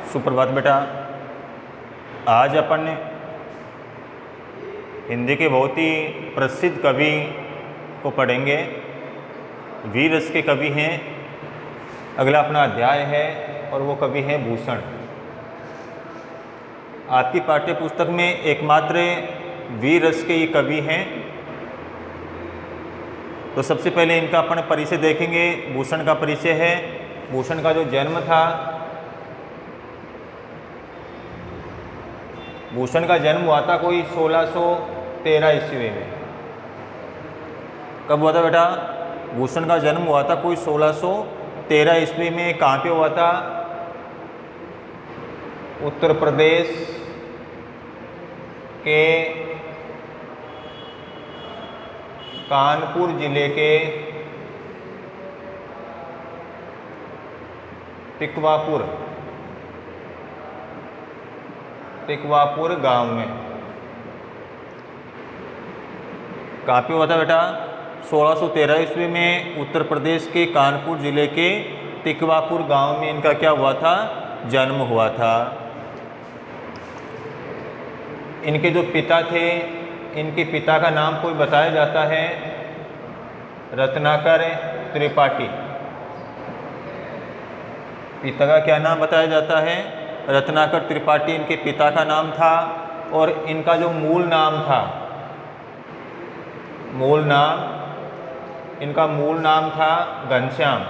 सुप्रभात बेटा। आज अपन हिंदी के बहुत ही प्रसिद्ध कवि को पढ़ेंगे। वीर रस के कवि हैं। अगला अपना अध्याय है और वो कवि हैं भूषण। आपकी पाठ्य पुस्तक में एकमात्र वीर रस के ये कवि हैं। तो सबसे पहले इनका अपन परिचय देखेंगे। भूषण का परिचय है। भूषण का जो जन्म था, भूषण का जन्म हुआ था कोई 1613 ईस्वी में। कब हुआ था बेटा? भूषण का जन्म हुआ था कोई 1613 ईस्वी में। कहाँ पे हुआ था? उत्तर प्रदेश के कानपुर जिले के तिकवापुर गांव में। कहाँ पे हुआ था बेटा? 1613 ईस्वी में उत्तर प्रदेश के कानपुर जिले के तिकवापुर गांव में इनका क्या हुआ था? जन्म हुआ था। इनके जो पिता थे, इनके पिता का नाम कोई बताया जाता है रत्नाकर त्रिपाठी। पिता का क्या नाम बताया जाता है? रत्नाकर त्रिपाठी इनके पिता का नाम था। और इनका जो इनका मूल नाम था घनश्याम।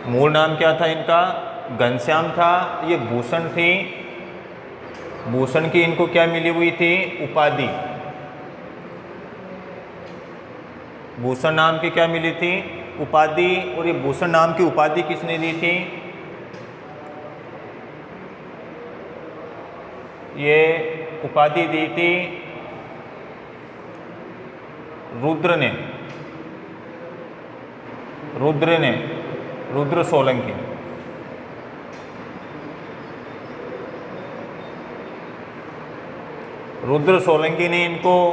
मूल नाम क्या था इनका? घनश्याम था। ये भूषण थी। भूषण की इनको क्या मिली हुई थी? उपाधि। भूषण नाम की क्या मिली थी? उपाधि। और ये भूषण नाम की उपाधि किसने दी थी? ये उपाधि दी थी रुद्र सोलंकी। रुद्र सोलंकी ने इनको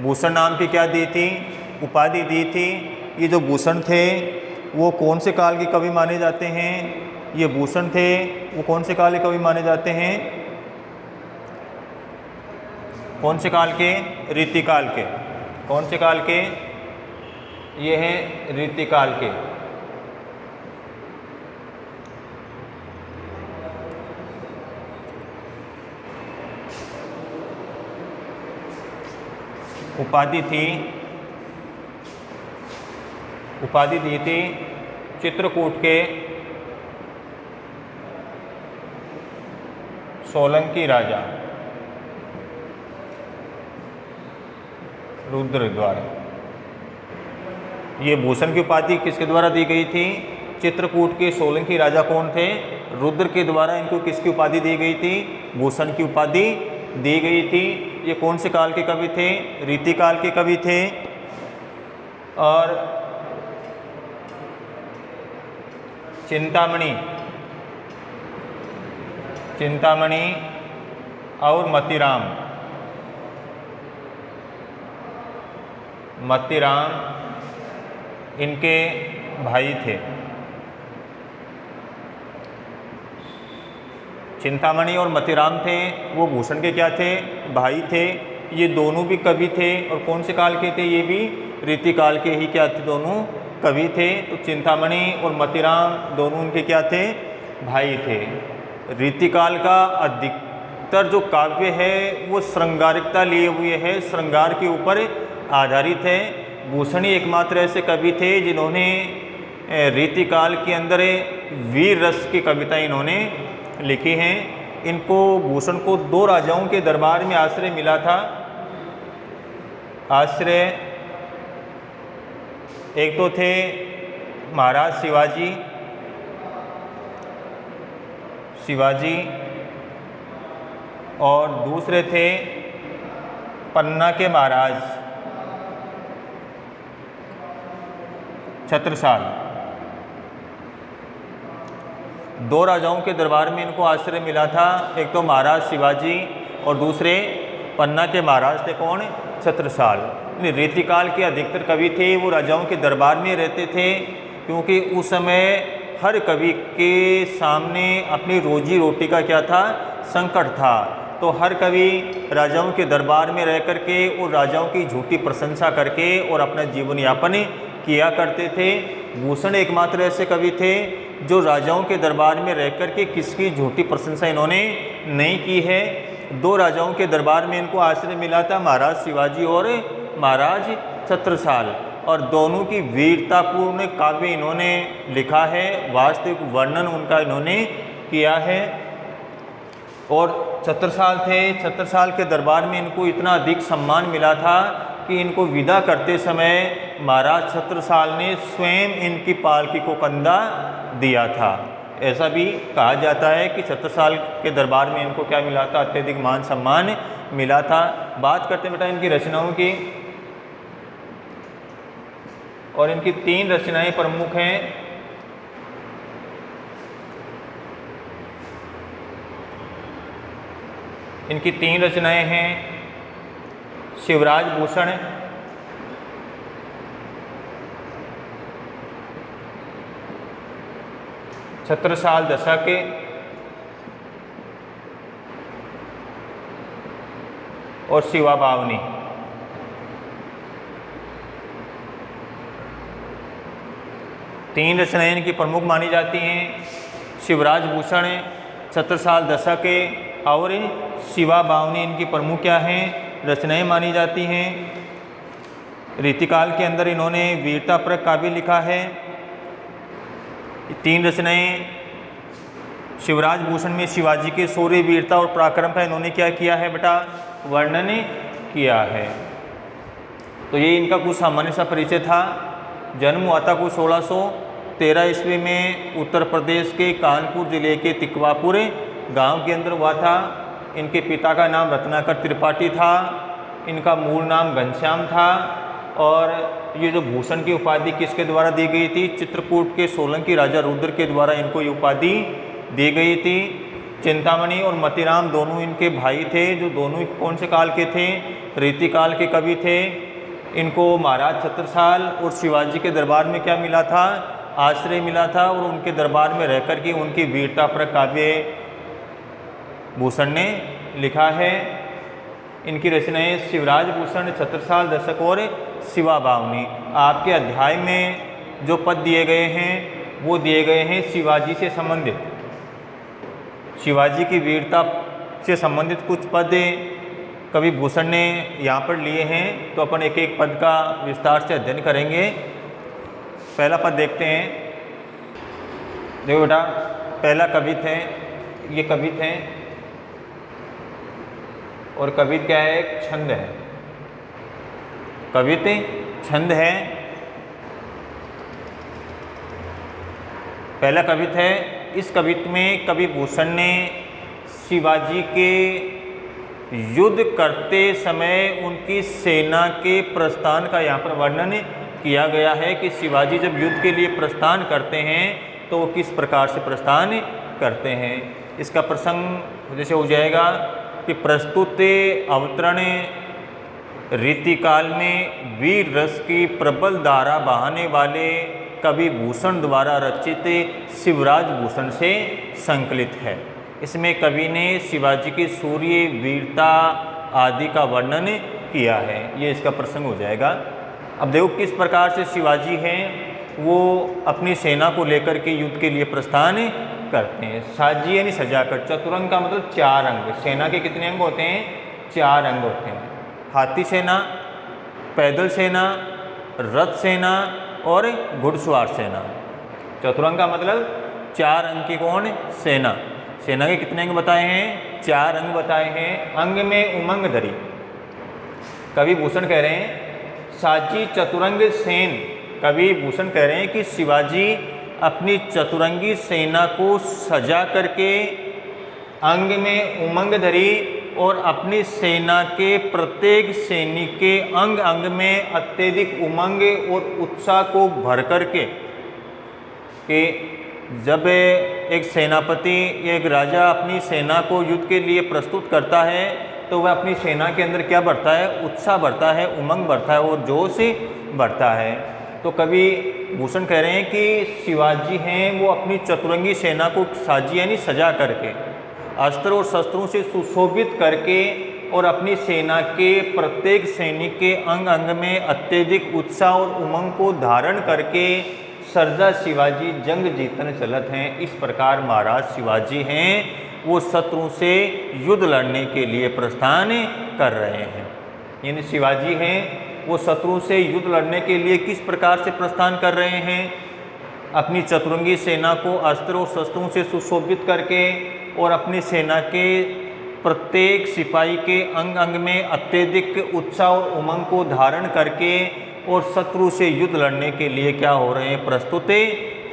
भूषण नाम की क्या दी थी? उपाधि दी थी। ये जो भूषण थे वो कौन से काल के कवि माने जाते हैं? ये भूषण थे वो कौन से काल के कवि माने जाते हैं? कौन से काल के? रीतिकाल के। कौन से काल के? ये हैं रीतिकाल के। उपाधि दी थी चित्रकूट के सोलंकी राजा रुद्र द्वारा। ये भूषण की उपाधि किसके द्वारा दी गई थी? चित्रकूट के सोलंकी राजा कौन थे? रुद्र के द्वारा इनको किसकी उपाधि दी गई थी? भूषण की उपाधि दी गई थी। ये कौन से काल के कवि थे? रीतिकाल के कवि थे। और चिंतामणि और मतीराम इनके भाई थे। चिंतामणि और मतीराम थे, वो भूषण के क्या थे? भाई थे। ये दोनों भी कवि थे। और कौन से काल के थे? ये भी रीतिकाल के ही क्या थे? दोनों कवि थे। तो चिंतामणि और मतीराम दोनों उनके क्या थे? भाई थे। रीतिकाल का अधिकतर जो काव्य है वो श्रृंगारिकता लिए हुए है, श्रृंगार के ऊपर आधारित है। भूषण ही एकमात्र ऐसे कवि थे जिन्होंने रीतिकाल के अंदर वीर रस की कविता इन्होंने लिखी हैं। इनको भूषण को 2 राजाओं के दरबार में आश्रय मिला था। आश्रय एक तो थे महाराज शिवाजी और दूसरे थे पन्ना के महाराज छत्रसाल। 2 राजाओं के दरबार में इनको आश्रय मिला था। एक तो महाराज शिवाजी और दूसरे पन्ना के महाराज थे कौन? छत्रसाल। रीतिकाल के अधिकतर कवि थे वो राजाओं के दरबार में रहते थे क्योंकि उस समय हर कवि के सामने अपनी रोजी रोटी का क्या था, संकट था। तो हर कवि राजाओं के दरबार में रह करके और राजाओं की झूठी प्रशंसा करके और अपना जीवन यापन किया करते थे। भूषण एकमात्र ऐसे कवि थे जो राजाओं के दरबार में रह करके किसकी झूठी प्रशंसा इन्होंने नहीं की है। दो राजाओं के दरबार में इनको आश्रय मिला था, महाराज शिवाजी और महाराज छत्रसाल, और दोनों की वीरतापूर्ण काव्य इन्होंने लिखा है, वास्तविक वर्णन उनका इन्होंने किया है। और छत्रसाल थे, छत्रसाल के दरबार में इनको इतना अधिक सम्मान मिला था कि इनको विदा करते समय महाराज छत्रसाल ने स्वयं इनकी पालकी को कंधा दिया था। ऐसा भी कहा जाता है कि छत्रसाल के दरबार में इनको क्या मिला था, अत्यधिक मान सम्मान मिला था। बात करते हैं बेटा इनकी रचनाओं की, और इनकी 3 रचनाएं प्रमुख हैं। इनकी 3 रचनाएं हैं शिवराज भूषण, छत्रसाल दशक और शिवा बावनी। तीन रचनाएं इनकी प्रमुख मानी जाती हैं, शिवराज भूषण, छत्रसाल दशक और शिवा बावनी इनकी प्रमुख क्या हैं, रचनाएं मानी जाती हैं। रीतिकाल के अंदर इन्होंने वीरता पर काव्य लिखा है। 3 रचनाएं शिवराज भूषण में शिवाजी के शौर्य, वीरता और पराक्रम का इन्होंने क्या किया है बेटा, वर्णन किया है। तो ये इनका कुछ सामान्य सा परिचय था। जन्म हुआ था कुछ 1613 ईस्वी में उत्तर प्रदेश के कानपुर जिले के तिकवापुर गांव के अंदर हुआ था। इनके पिता का नाम रत्नाकर त्रिपाठी था, इनका मूल नाम घनश्याम था, और ये जो भूषण की उपाधि किसके द्वारा दी गई थी, चित्रकूट के सोलंकी राजा रुद्र के द्वारा इनको ये उपाधि दी गई थी। चिंतामणि और मतीराम दोनों इनके भाई थे, जो दोनों कौन से काल के थे, रीतिकाल के कवि थे। इनको महाराज छत्रसाल और शिवाजी के दरबार में क्या मिला था, आश्रय मिला था, और उनके दरबार में रहकर के उनकी वीरता पर काव्य भूषण ने लिखा है। इनकी रचनाएं शिवराज भूषण, छत्रसाल दशक और शिवा बावनी। आपके अध्याय में जो पद दिए गए हैं वो दिए गए हैं शिवाजी से संबंधित, शिवाजी की वीरता से संबंधित कुछ पद कवि भूषण ने यहाँ पर लिए हैं। तो अपन एक एक पद का विस्तार से अध्ययन करेंगे। पहला पद देखते हैं। देखो बेटा, पहला कवित है, ये कवित है, और कवित क्या है, एक छंद है। कवित छंद है। पहला कवित है। इस कवित में कवि भूषण ने शिवाजी के युद्ध करते समय उनकी सेना के प्रस्थान का यहाँ पर वर्णन किया गया है कि शिवाजी जब युद्ध के लिए प्रस्थान करते हैं तो वो किस प्रकार से प्रस्थान करते हैं। इसका प्रसंग जैसे हो जाएगा कि प्रस्तुत अवतरण रीतिकाल में वीर रस की प्रबल धारा बहाने वाले कवि भूषण द्वारा रचित शिवराज भूषण से संकलित है। इसमें कवि ने शिवाजी की शौर्य, वीरता आदि का वर्णन किया है। ये इसका प्रसंग हो जाएगा। अब देखो किस प्रकार से शिवाजी हैं वो अपनी सेना को लेकर के युद्ध के लिए प्रस्थान करते हैं। साजी यानी सजाकर, चतुरंग का मतलब 4 अंग। सेना के कितने अंग होते हैं, 4 अंग होते हैं। हाथी सेना, पैदल सेना, रथ सेना और घुड़सवार सेना। चतुरंग का मतलब 4 अंग की कौन, सेना। सेना के कितने अंग बताए हैं, 4 अंग बताए हैं। अंग में उमंग धरी। कवि भूषण कह रहे हैं साजी चतुरंग सेन। कवि भूषण कह रहे हैं कि शिवाजी अपनी चतुरंगी सेना को सजा करके अंग में उमंग धरी और अपनी सेना के प्रत्येक सैनिक के अंग अंग में अत्यधिक उमंग और उत्साह को भर करके, कि जब एक सेनापति या एक राजा अपनी सेना को युद्ध के लिए प्रस्तुत करता है तो वह अपनी सेना के अंदर क्या बढ़ता है, उत्साह बढ़ता है, उमंग बढ़ता है और जोश बढ़ता है। तो कवि भूषण कह रहे हैं कि शिवाजी हैं वो अपनी चतुरंगी सेना को साजी यानी सजा करके, अस्त्र और शस्त्रों से सुशोभित करके और अपनी सेना के प्रत्येक सैनिक के अंग अंग में अत्यधिक उत्साह और उमंग को धारण करके सर्जा शिवाजी जंग जीतने चलत हैं। इस प्रकार महाराज शिवाजी हैं वो शत्रु से युद्ध लड़ने के लिए प्रस्थान कर रहे हैं। यानी शिवाजी हैं वो शत्रु से युद्ध लड़ने के लिए किस प्रकार से प्रस्थान कर रहे हैं? अपनी चतुरंगी सेना को अस्त्र और शस्त्रों से सुशोभित करके और अपनी सेना के प्रत्येक सिपाही के अंग अंग में अत्यधिक उत्साह और उमंग को धारण करके और शत्रु से युद्ध लड़ने के लिए क्या हो रहे हैं? प्रस्तुत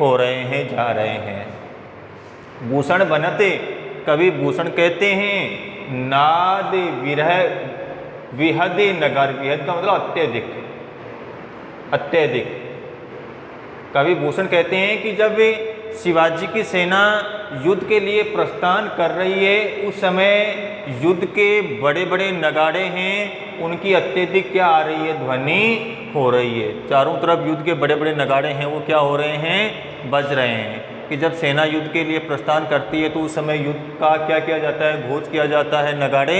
हो रहे हैं, जा रहे हैं। भूषण बनते, कवि भूषण कहते हैं नाद विरह विहद नगर, विहद का मतलब अत्यधिक, अत्यधिक। कवि भूषण कहते हैं कि जब शिवाजी की सेना युद्ध के लिए प्रस्थान कर रही है उस समय युद्ध के बड़े बड़े नगाड़े हैं उनकी अत्यधिक क्या आ रही है? ध्वनि हो रही है। चारों तरफ युद्ध के बड़े बड़े नगाड़े हैं वो क्या हो रहे हैं? बज रहे हैं। कि जब सेना युद्ध के लिए प्रस्थान करती है तो उस समय युद्ध का क्या किया जाता है? घोष किया जाता है, नगाड़े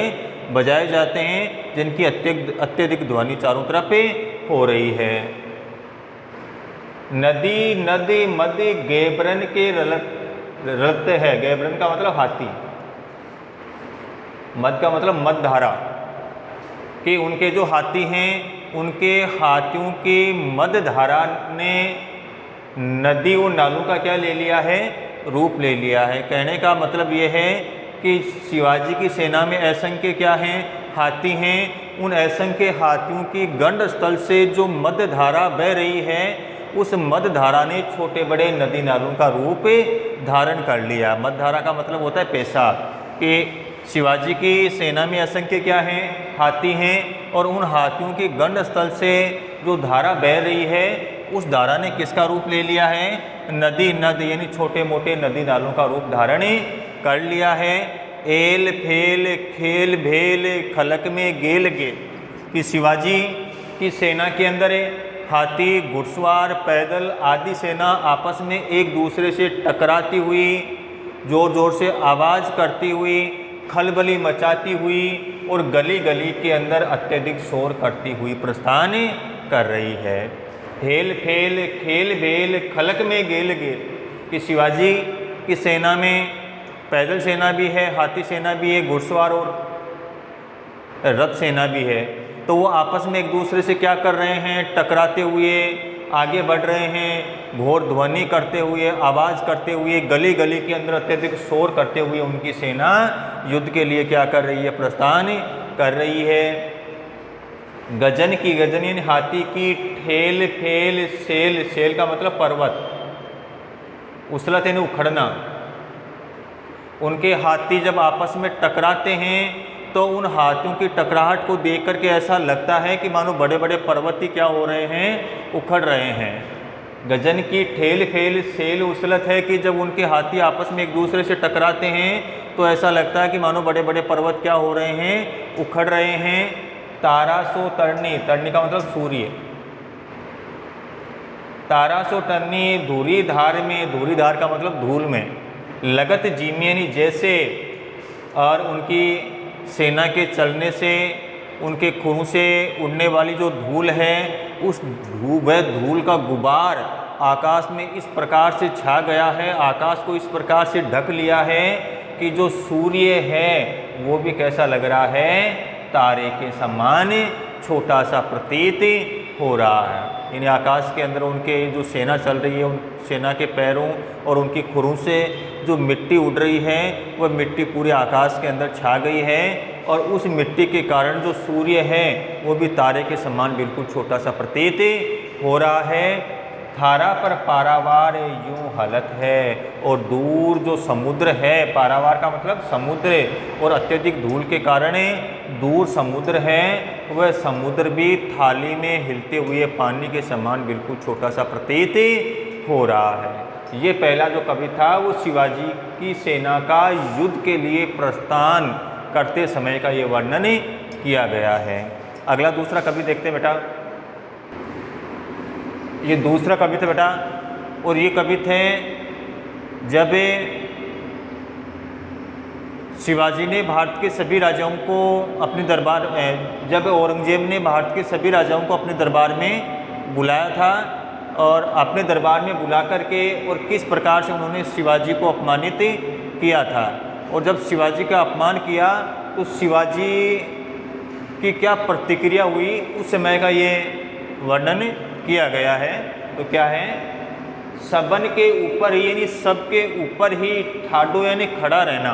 बजाए जाते हैं जिनकी अत्यधिक ध्वनि चारों तरफ हो रही है। नदी नदी मध्य गैबरन के रलत है। गैबरन का मतलब हाथी, मद का मतलब मदधारा, कि उनके जो हाथी हैं उनके हाथियों की मदधारा ने नदी और नालों का क्या ले लिया है? रूप ले लिया है। कहने का मतलब ये है कि शिवाजी की सेना में असंख्य क्या हैं? हाथी हैं। उन असंख्य हाथियों की गंड स्थल से जो मध्यधारा बह रही है उस मध्यधारा ने छोटे बड़े नदी नालों का रूप धारण कर लिया। मध्यधारा का मतलब होता है पेशा, कि शिवाजी की सेना में असंख्य क्या हैं? हाथी हैं और उन हाथियों की गंड स्थल से जो धारा बह रही है उस धारा ने किसका रूप ले लिया है? नदी नद यानी छोटे मोटे नदी नालों का रूप धारण कर लिया है। एल फेल खेल भेल खलक में गेल गेल, कि शिवाजी की सेना के अंदर हाथी घुड़सवार पैदल आदि सेना आपस में एक दूसरे से टकराती हुई, ज़ोर ज़ोर से आवाज़ करती हुई, खलबली मचाती हुई और गली गली के अंदर अत्यधिक शोर करती हुई प्रस्थान कर रही है। हेल फेल खेल भेल खलक में गेल गेल, कि शिवाजी की सेना में पैदल सेना भी है, हाथी सेना भी है, घुड़सवार और रथ सेना भी है। तो वो आपस में एक दूसरे से क्या कर रहे हैं? टकराते हुए आगे बढ़ रहे हैं, घोर ध्वनि करते हुए, आवाज़ करते हुए, गली गली के अंदर अत्यधिक शोर करते हुए उनकी सेना युद्ध के लिए क्या कर रही है? प्रस्थान कर रही है। गजन की गजन यानी हाथी की ठेल फेल सेल, सेल का मतलब पर्वत, उछलत यानी उखड़ना। उनके हाथी जब आपस में टकराते हैं तो उन हाथियों की टकराहट को देख करके ऐसा लगता है कि मानो बड़े बड़े पर्वत ही क्या हो रहे हैं? उखड़ रहे हैं। गजन की ठेल फेल सेल उछलत है कि जब उनके हाथी आपस में एक दूसरे से टकराते हैं तो ऐसा लगता है कि मानो बड़े बड़े पर्वत क्या हो रहे हैं? उखड़ रहे हैं। तारासो तरनी, तरनी का मतलब सूर्य, तारासो तरनी धूरी धार में, धूरी धार का मतलब धूल में, लगत जीमियनी जैसे, और उनकी सेना के चलने से उनके खुरों से उड़ने वाली जो धूल है उस वह धूल का गुबार आकाश में इस प्रकार से छा गया है, आकाश को इस प्रकार से ढक लिया है कि जो सूर्य है वो भी कैसा लग रहा है? तारे के समान छोटा सा प्रतीत हो रहा है। यानी आकाश के अंदर उनके जो सेना चल रही है उन सेना के पैरों और उनकी खुरों से जो मिट्टी उड़ रही है वह मिट्टी पूरे आकाश के अंदर छा गई है और उस मिट्टी के कारण जो सूर्य है वो भी तारे के समान बिल्कुल छोटा सा प्रतीत हो रहा है। थारा पर पारावार यूं हलत है, और दूर जो समुद्र है, पारावार का मतलब समुद्र, और अत्यधिक धूल के कारण दूर समुद्र है वह समुद्र भी थाली में हिलते हुए पानी के समान बिल्कुल छोटा सा प्रतीत हो रहा है। ये पहला जो कवि था वो शिवाजी की सेना का युद्ध के लिए प्रस्थान करते समय का ये वर्णन किया गया है। अगला दूसरा कवि देखते हैं बेटा। ये दूसरा कवि था बेटा। और ये कवि थे जब शिवाजी ने भारत के सभी राजाओं को अपने दरबार, जब औरंगजेब ने भारत के सभी राजाओं को अपने दरबार में बुलाया था और अपने दरबार में बुला करके और किस प्रकार से उन्होंने शिवाजी को अपमानित किया था। और जब शिवाजी का अपमान किया तो शिवाजी की क्या प्रतिक्रिया हुई, उस समय का ये वर्णन किया गया है। तो क्या है, सबन के ऊपर ही यानी सबके ऊपर ही ठाडो यानी खड़ा रहना,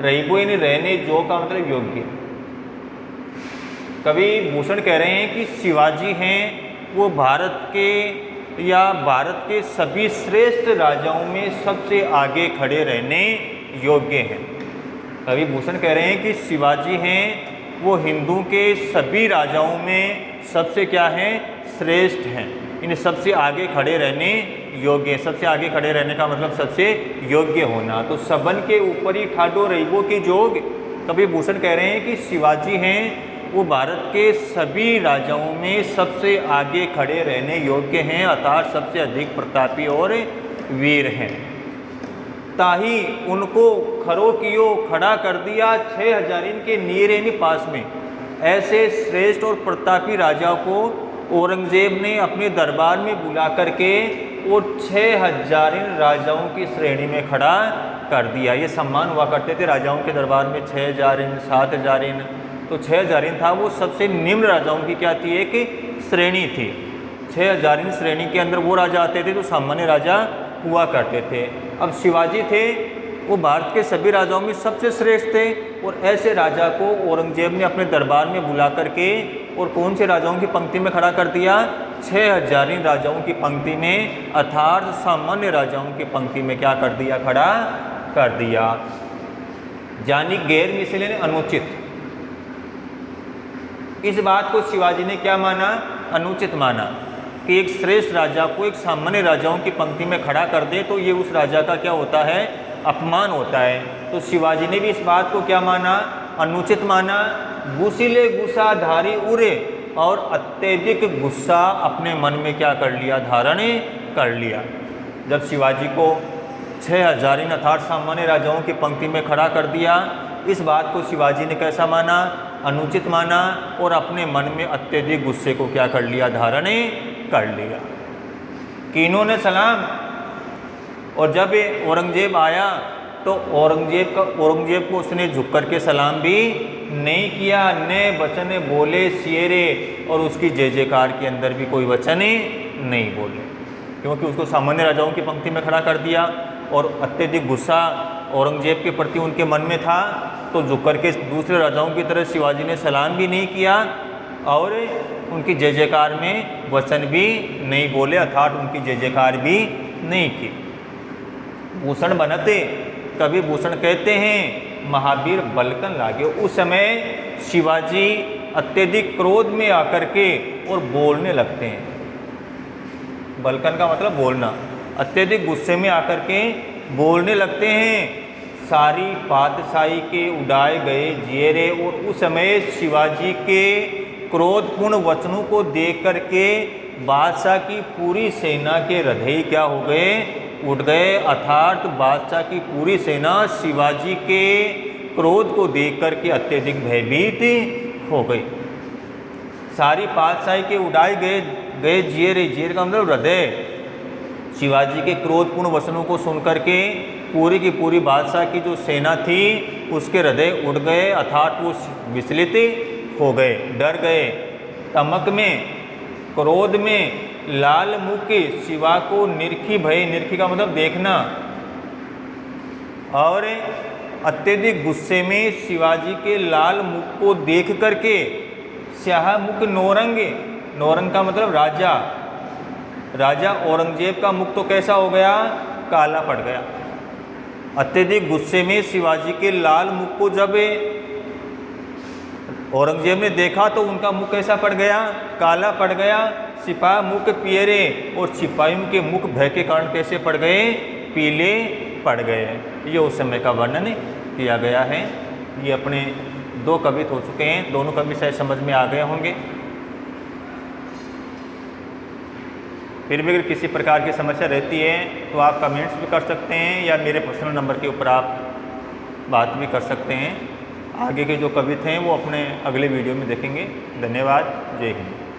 रहीबो यानी रहने जो का मतलब योग्य। कवि भूषण कह रहे हैं कि शिवाजी हैं वो भारत के सभी श्रेष्ठ राजाओं में सबसे आगे खड़े रहने योग्य हैं। कवि भूषण कह रहे हैं कि शिवाजी हैं वो हिंदू के सभी राजाओं में सबसे क्या हैं, श्रेष्ठ हैं, इन सबसे आगे खड़े रहने योग्य। सबसे आगे खड़े रहने का मतलब सबसे योग्य होना। तो सबन के ऊपर ही ठाडो रहीबो की जोग। कवि भूषण कह रहे हैं कि शिवाजी हैं वो भारत के सभी राजाओं में सबसे आगे खड़े रहने योग्य हैं, अर्थात सबसे अधिक प्रतापी और वीर हैं। ताही उनको खरो कियो खड़ा कर दिया 6000 इनके नीरे पास में। ऐसे श्रेष्ठ और प्रतापी राजा को औरंगजेब ने अपने दरबार में बुला करके और 6000 राजाओं की श्रेणी में खड़ा कर दिया। ये सम्मान हुआ करते थे राजाओं के दरबार में, 6000 7000। तो 6000 था वो सबसे निम्न राजाओं की क्या थी, एक श्रेणी थी। 6000 श्रेणी के अंदर वो राजा आते थे जो सामान्य राजा हुआ करते थे। अब शिवाजी थे वो भारत के सभी राजाओं में सबसे श्रेष्ठ थे और ऐसे राजा को औरंगजेब ने अपने दरबार में बुला करके और कौन से राजाओं की पंक्ति में खड़ा कर दिया, 6000 राजाओं की पंक्ति में, अर्थात सामान्य राजाओं की पंक्ति में क्या कर दिया, खड़ा कर दिया। यानी गैर मिसले ने अनुचित। इस बात को शिवाजी ने क्या माना, अनुचित माना कि एक श्रेष्ठ राजा को एक सामान्य राजाओं की पंक्ति में खड़ा कर दे तो ये उस राजा का क्या होता है, अपमान होता है। तो शिवाजी ने भी इस बात को क्या माना, अनुचित माना। गुस्सिले गुस्सा धारी उरे, और अत्यधिक गुस्सा अपने मन में क्या कर लिया, धारण कर लिया। जब शिवाजी को 6000 अर्थात सामान्य राजाओं की पंक्ति में खड़ा कर दिया, इस बात को शिवाजी ने कैसा माना, अनुचित माना और अपने मन में अत्यधिक गुस्से को क्या कर लिया, धारण कर लिया। कीनों ने सलाम। और जब औरंगजेब आया तो औरंगजेब को उसने झुक कर के सलाम भी नहीं किया, न वचन बोले सियरे, और उसकी जय जयकार के अंदर भी कोई वचन नहीं बोले, क्योंकि उसको सामान्य राजाओं की पंक्ति में खड़ा कर दिया और अत्यधिक गुस्सा औरंगजेब के प्रति उनके मन में था। तो झुक कर के दूसरे राजाओं की तरह शिवाजी ने सलाम भी नहीं किया और उनकी जय जयकार में वचन भी नहीं बोले, अर्थात उनकी जय जयकार भी नहीं की। भूषण बनते, कवि भूषण कहते हैं महावीर बलकन लागे। उस समय शिवाजी अत्यधिक क्रोध में आकर के और बोलने लगते हैं। बलकन का मतलब बोलना, अत्यधिक गुस्से में आकर के बोलने लगते हैं। सारी पातशाही के उड़ाए गए जियरे। और उस समय शिवाजी के क्रोधपूर्ण वचनों को देख करके बादशाह की पूरी सेना के हृदय क्या हो गए, उठ गए, अर्थात बादशाह की पूरी सेना शिवाजी के क्रोध को देख करके अत्यधिक भयभीत हो गई। सारी पातशाही के उड़ाए गए जियरे, जियर का मतलब हृदय, शिवाजी के क्रोधपूर्ण वचनों को सुन करके पूरी की पूरी बादशाह की जो सेना थी उसके हृदय उड़ गए, अर्थात वो विचलित हो गए, डर गए। तमक में, क्रोध में, लाल मुख के शिवा को निरखी भय, निरखी का मतलब देखना, और अत्यधिक गुस्से में शिवाजी के लाल मुख को देख करके स्याह मुख नौरंग, नौरंग का मतलब राजा, राजा औरंगजेब का मुख तो कैसा हो गया, काला पड़ गया। अत्यधिक गुस्से में शिवाजी के लाल मुख को जब औरंगजेब ने देखा तो उनका मुख कैसा पड़ गया, काला पड़ गया। सिपाही मुख पियरे, और सिपाहियों के मुख भय के कारण कैसे पड़ गए, पीले पड़ गए। ये उस समय का वर्णन किया गया है। ये अपने 2 कवित हो चुके हैं, दोनों कवि शायद समझ में आ गए होंगे। फिर भी अगर किसी प्रकार की समस्या रहती है तो आप कमेंट्स भी कर सकते हैं या मेरे पर्सनल नंबर के ऊपर आप बात भी कर सकते हैं। आगे के जो कविता हैं वो अपने अगले वीडियो में देखेंगे। धन्यवाद। जय हिंद।